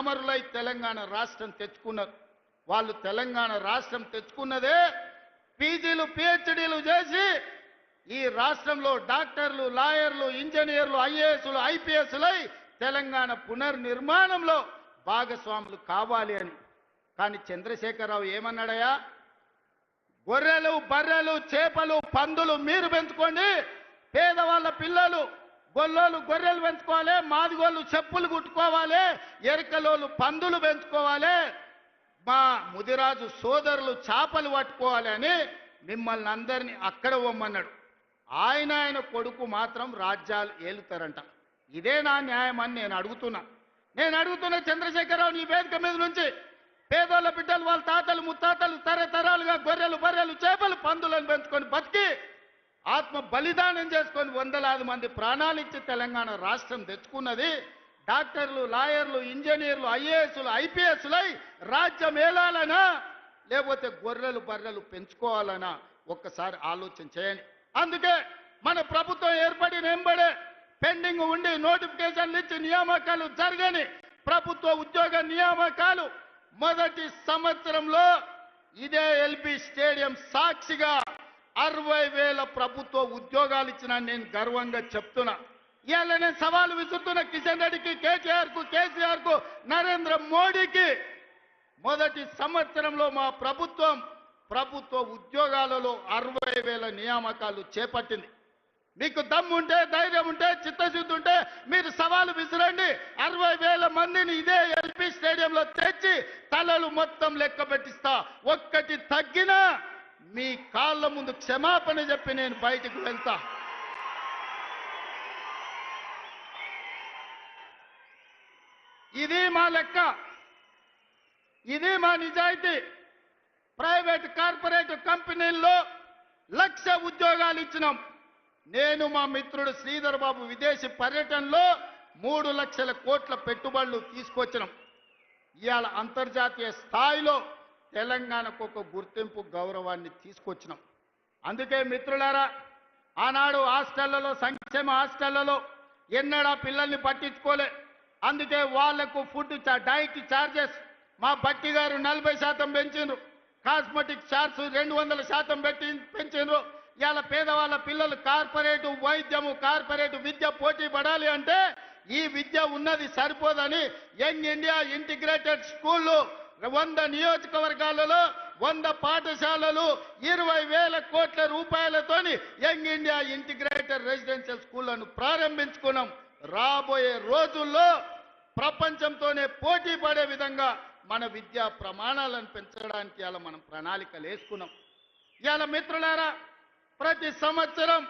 అమరులై తెలంగాణ రాష్ట్రం తెచ్చుకున్నారు. వాళ్ళు తెలంగాణ రాష్ట్రం తెచ్చుకున్నదే పీజీలు పిహెచ్డీలు చేసి ఈ రాష్ట్రంలో డాక్టర్లు, లాయర్లు, ఇంజనీర్లు, ఐఏఎస్లు, ఐపీఎస్లై తెలంగాణ పునర్నిర్మాణంలో భాగస్వాములు కావాలి అని. కానీ చంద్రశేఖరరావు ఏమన్నాడయా? గొర్రెలు, బర్రెలు, చేపలు, పందులు మీరు పెంచుకోండి, పేదవాళ్ళ పిల్లలు గొల్లోళ్ళు గొర్రెలు పెంచుకోవాలి, మాదిగోళ్ళు చెప్పులు కుట్టుకోవాలి, ఎరకలోళ్ళు పందులు పెంచుకోవాలి, మా ముదిరాజు సోదరులు చేపలు పట్టుకోవాలి అని మిమ్మల్ని అందరినీ అక్కడ పొమ్మన్నాడు. ఆయన కొడుకు మాత్రం రాజ్యాలు ఏలుతారంట. ఇదే నా న్యాయం అని నేను అడుగుతున్నా చంద్రశేఖరరావు నీ వేదిక మీద నుంచి. పేదోళ్ళ బిడ్డలు వాళ్ళ తాతలు ముత్తాతలు తరతరాలుగా గొర్రెలు, బర్రెలు, చేపలు, పందులను పెంచుకొని బతికి ఆత్మ బలిదానం చేసుకొని వందలాది మంది ప్రాణాలు ఇచ్చి తెలంగాణ రాష్ట్రం తెచ్చుకున్నది. డాక్టర్లు, లాయర్లు, ఇంజనీర్లు, ఐఏఎస్లు, ఐపీఎస్లై రాజ్యం ఏలాలనా లేకపోతే గొర్రెలు, బర్రెలు పెంచుకోవాలనా ఒక్కసారి ఆలోచన చేయండి. అందుకే మన ప్రభుత్వం ఏర్పడిన వెంబడే పెండింగ్ ఉండి నోటిఫికేషన్లు ఇచ్చి నియామకాలు జరగని ప్రభుత్వ ఉద్యోగ నియామకాలు మొదటి సంవత్సరంలో ఇదే ఎల్బీ స్టేడియం సాక్షిగా 60,000 ప్రభుత్వ ఉద్యోగాలు ఇచ్చిన నేను గర్వంగా చెప్తున్నా. ఇవాళ నేను సవాలు విసురుతున్న కిషన్ రెడ్డికి, కేటీఆర్కు, కేసీఆర్కు, నరేంద్ర మోడీకి. మొదటి సంవత్సరంలో మా ప్రభుత్వ ఉద్యోగాలలో 60,000 నియామకాలు చేపట్టింది. మీకు దమ్ముంటే, ధైర్యం ఉంటే, చిత్తశుద్ధి ఉంటే మీరు సవాలు విసిరండి. 60,000 మందిని ఇదే ఎల్బీ స్టేడియంలో తెచ్చి తలలు మొత్తం లెక్క పెట్టిస్తా. ఒక్కటి తగ్గినా మీ కాళ్ళ ముందు క్షమాపణ చెప్పి నేను బయటికి వెళ్తా. ఇది మా లెక్క, ఇది మా నిజాయితీ. ప్రైవేట్ కార్పొరేట్ కంపెనీల్లో 1,00,000 ఉద్యోగాలు ఇచ్చినాం. నేను మా మిత్రుడు శ్రీధర్ బాబు విదేశీ పర్యటనలో 3 లక్షల కోట్ల పెట్టుబడులు తీసుకొచ్చినాం. ఇవాళ అంతర్జాతీయ స్థాయిలో తెలంగాణకు ఒక గుర్తింపు, గౌరవాన్ని తీసుకొచ్చినాం. అందుకే మిత్రులారా, ఆనాడు హాస్టళ్లలో, సంక్షేమ హాస్టళ్లలో ఎన్నడా పిల్లల్ని పట్టించుకోలే. అందుకే వాళ్లకు ఫుడ్ డైట్ ఛార్జెస్ మా బట్టి గారు 40% పెంచిండ్రు. Cosmetic charge 200% పెంచిండ్రు. ఇవాళ పేదవాళ్ళ పిల్లలు కార్పొరేటు వైద్యము, కార్పొరేటు విద్య పోటీ పడాలి అంటే ఈ విద్య ఉన్నది సరిపోదని యంగ్ ఇండియా ఇంటిగ్రేటెడ్ స్కూళ్ళు 100 నియోజకవర్గాలలో 100 పాఠశాలలు 20,000 కోట్ల రూపాయలతోని యంగ్ ఇండియా ఇంటిగ్రేటెడ్ రెసిడెన్షియల్ స్కూళ్లను ప్రారంభించుకున్నాం. రాబోయే రోజుల్లో ప్రపంచంతోనే పోటీ పడే విధంగా మన విద్యా ప్రమాణాలను పెంచడానికి ఇలా మనం ప్రణాళికలు వేసుకున్నాం. ఇలా మిత్రులారా, ప్రతి సంవత్సరం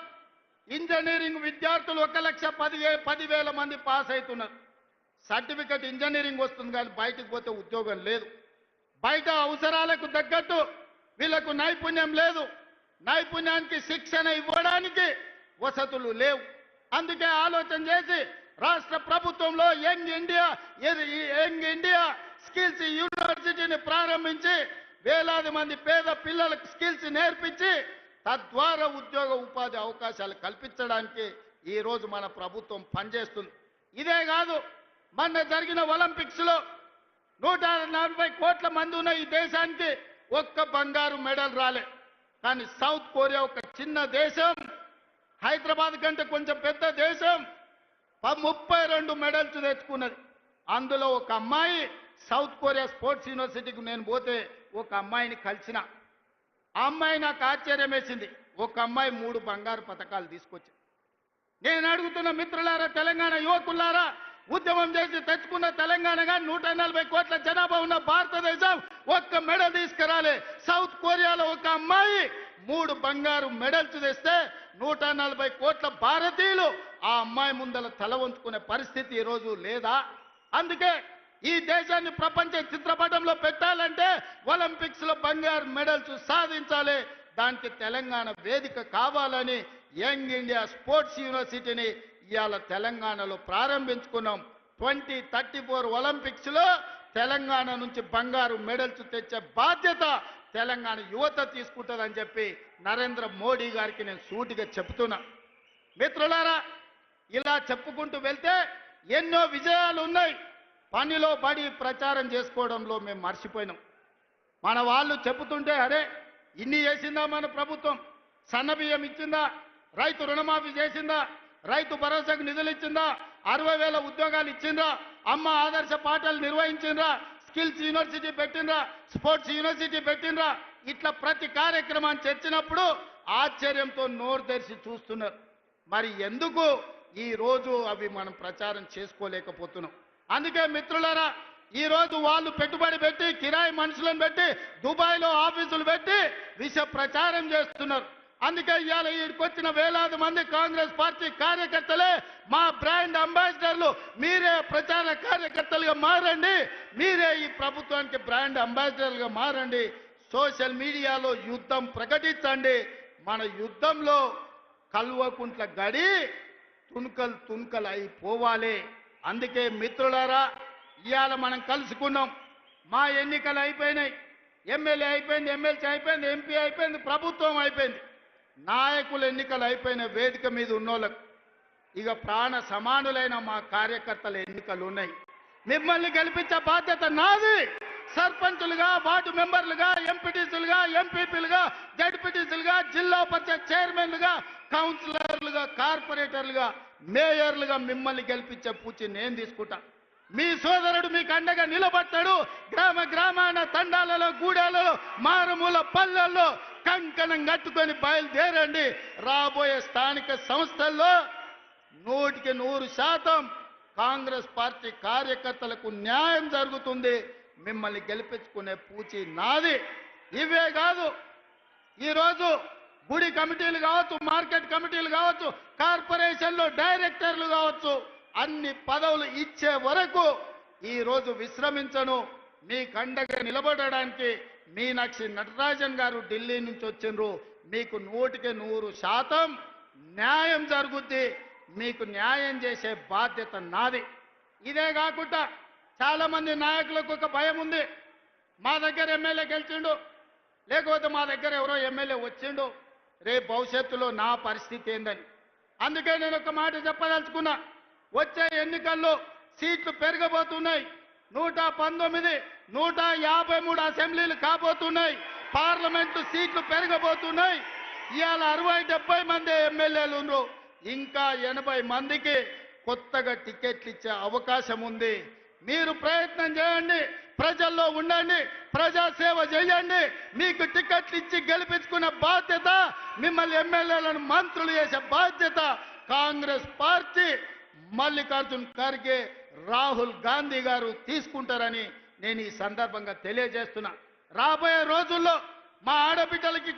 ఇంజనీరింగ్ విద్యార్థులు 1,10,000 మంది పాస్ అవుతున్నారు. సర్టిఫికెట్ ఇంజనీరింగ్ వస్తుంది కానీ బయటకు పోతే ఉద్యోగం లేదు. బయట అవసరాలకు తగ్గట్టు వీళ్ళకు నైపుణ్యం లేదు. నైపుణ్యానికి శిక్షణ ఇవ్వడానికి వసతులు లేవు. అందుకే ఆలోచన చేసి రాష్ట్ర ప్రభుత్వంలో యంగ్ ఇండియా స్కిల్స్ యూనివర్సిటీని ప్రారంభించి వేలాది మంది పేద పిల్లలకు స్కిల్స్ నేర్పించి తద్వారా ఉద్యోగ ఉపాధి అవకాశాలు కల్పించడానికి ఈ రోజు మన ప్రభుత్వం పనిచేస్తుంది. ఇదే కాదు, మొన్న జరిగిన ఒలింపిక్స్ లో 140 కోట్ల మంది ఉన్న ఈ దేశానికి ఒక్క బంగారు మెడల్ రాలే. కానీ సౌత్ కొరియా ఒక చిన్న దేశం, హైదరాబాద్ కంటే కొంచెం పెద్ద దేశం, 32 మెడల్స్ తెచ్చుకున్నది. అందులో ఒక అమ్మాయి సౌత్ కొరియా స్పోర్ట్స్ యూనివర్సిటీకి నేను పోతే ఒక అమ్మాయిని కలిసిన. ఆ అమ్మాయి నాకు ఆశ్చర్యం వేసింది. ఒక అమ్మాయి 3 బంగారు పతకాలు తీసుకొచ్చింది. నేను అడుగుతున్న మిత్రులారా, తెలంగాణ యువకులారా, ఉద్యమం చేసి తెచ్చుకున్న తెలంగాణగా 140 కోట్ల జనాభా ఉన్న భారతదేశం ఒక్క మెడల్ తీసుకురాలే. సౌత్ కొరియాలో ఒక అమ్మాయి 3 బంగారు మెడల్స్ తెస్తే 140 కోట్ల భారతీయులు ఆ అమ్మాయి ముందల తల వంచుకునే పరిస్థితి ఈరోజు లేదా? అందుకే ఈ దేశాన్ని ప్రపంచ చిత్రపటంలో పెట్టాలంటే ఒలింపిక్స్ లో బంగారు మెడల్స్ సాధించాలి. దానికి తెలంగాణ వేదిక కావాలని యంగ్ ఇండియా స్పోర్ట్స్ యూనివర్సిటీని ఇవాళ తెలంగాణలో ప్రారంభించుకున్నాం. 2034 ఒలింపిక్స్ లో తెలంగాణ నుంచి బంగారు మెడల్స్ తెచ్చే బాధ్యత తెలంగాణ యువత తీసుకుంటుందని చెప్పి నరేంద్ర మోడీ గారికి నేను సూటిగా చెప్తున్నా. మిత్రులారా, ఇలా చెప్పుకుంటూ వెళ్తే ఎన్నో విజయాలు ఉన్నాయి. పనిలో పడి ప్రచారం చేసుకోవడంలో మేము మర్చిపోయినాం. మన వాళ్ళు చెబుతుంటే అరే ఇన్ని చేసిందా మన ప్రభుత్వం, సన్నబియ్యం ఇచ్చిందా, రైతు రుణమాఫీ చేసిందా, రైతు భరోసాకు నిధులు ఇచ్చిందా, 60,000 ఉద్యోగాలు ఇచ్చిందా, అమ్మ ఆదర్శ పాఠాలు నిర్వహించిందా, స్కిల్స్ యూనివర్సిటీ పెట్టిండ్రా, స్పోర్ట్స్ యూనివర్సిటీ పెట్టిండ్రా, ఇట్లా ప్రతి కార్యక్రమాన్ని చర్చినప్పుడు ఆశ్చర్యంతో నోరు తెరిచి చూస్తున్నారు. మరి ఎందుకు ఈ రోజు అవి మనం ప్రచారం చేసుకోలేకపోతున్నాం? అందుకే మిత్రులారా, ఈ రోజు వాళ్ళు పెట్టుబడి పెట్టి కిరాయి మనుషులను పెట్టి దుబాయ్లో ఆఫీసులు పెట్టి విష ప్రచారం చేస్తున్నారు. అందుకే ఇవాళ ఈడికొచ్చిన వేలాది మంది కాంగ్రెస్ పార్టీ కార్యకర్తలే మా బ్రాండ్ అంబాసిడర్లు. మీరే ప్రచార కార్యకర్తలుగా మారండి, మీరే ఈ ప్రభుత్వానికి బ్రాండ్ అంబాసిడర్లుగా మారండి, సోషల్ మీడియాలో యుద్ధం ప్రకటించండి. మన యుద్ధంలో కల్వకుంట్ల గడి తుణుకలు అయిపోవాలి. అందుకే మిత్రులారా, ఇవాళ మనం కలుసుకున్నాం. మా ఎన్నికలు అయిపోయినాయి, ఎమ్మెల్యే అయిపోయింది, ఎమ్మెల్సీ అయిపోయింది, ఎంపీ అయిపోయింది, ప్రభుత్వం అయిపోయింది. నాయకుల ఎన్నికలు అయిపోయిన వేదిక మీద ఉన్నోళ్ళకు ఇక ప్రాణ సమానులైన మా కార్యకర్తల ఎన్నికలు ఉన్నాయి. మిమ్మల్ని గెలిపించే బాధ్యత నాది. సర్పంచులుగా, వార్డు మెంబర్లుగా, ఎంపీటీసీలుగా, ఎంపీపీలుగా, జడ్పీటీసీలుగా, జిల్లా పరిషత్ చైర్మన్లుగా, కౌన్సిలర్లుగా, కార్పొరేటర్లుగా, మేయర్లుగా మిమ్మల్ని గెలిపించే పూచి నేను తీసుకుంటా. మీ సోదరుడు మీకు అండగా నిలబడతాడు. గ్రామ గ్రామాన తండాలలో, గూడాలలో, మారుమూల పల్లెల్లో కంకణం కట్టుకొని బయలుదేరండి. రాబోయే స్థానిక సంస్థల్లో 100% కాంగ్రెస్ పార్టీ కార్యకర్తలకు న్యాయం జరుగుతుంది. మిమ్మల్ని గెలిపించుకునే పూచి నాది. ఇవే కాదు, ఈరోజు గుడి కమిటీలు కావచ్చు, మార్కెట్ కమిటీలు కావచ్చు, కార్పొరేషన్లో డైరెక్టర్లు కావచ్చు, అన్ని పదవులు ఇచ్చే వరకు ఈరోజు విశ్రమించను. మీ కండగా నిలబడడానికి మీనాక్షి నటరాజన్ గారు ఢిల్లీ నుంచి వచ్చిండ్రు. మీకు 100% న్యాయం జరుగుద్ది. మీకు న్యాయం చేసే బాధ్యత నాది. ఇదే కాకుండా చాలా మంది నాయకులకు ఒక భయం ఉంది. మా దగ్గర ఎమ్మెల్యే గెలిచిండు, లేకపోతే మా దగ్గర ఎవరో ఎమ్మెల్యే వచ్చిండు, రేపు భవిష్యత్తులో నా పరిస్థితి ఏందని. అందుకే నేను ఒక మాట చెప్పదలుచుకున్నా. వచ్చే ఎన్నికల్లో సీట్లు పెరగబోతున్నాయి. 119, 153 అసెంబ్లీలు కాబోతున్నాయి. పార్లమెంటు సీట్లు పెరగబోతున్నాయి. ఇవాళ 60-70 మంది ఎమ్మెల్యేలు ఉన్నారు. ఇంకా 80 మందికి కొత్తగా టికెట్లు ఇచ్చే అవకాశం ఉంది. మీరు ప్రయత్నం చేయండి, ప్రజల్లో ఉండండి, ప్రజాసేవ చేయండి. మీకు టికెట్లు ఇచ్చి గెలిపించుకునే బాధ్యత, మిమ్మల్ని ఎమ్మెల్యేలను మంత్రులు చేసే బాధ్యత కాంగ్రెస్ పార్టీ, మల్లికార్జున్ ఖర్గే, రాహుల్ గాంధీ గారు తీసుకుంటారని నేను ఈ సందర్భంగా తెలియజేస్తున్నా. రాబోయే రోజుల్లో మా ఆడబిడ్డలకి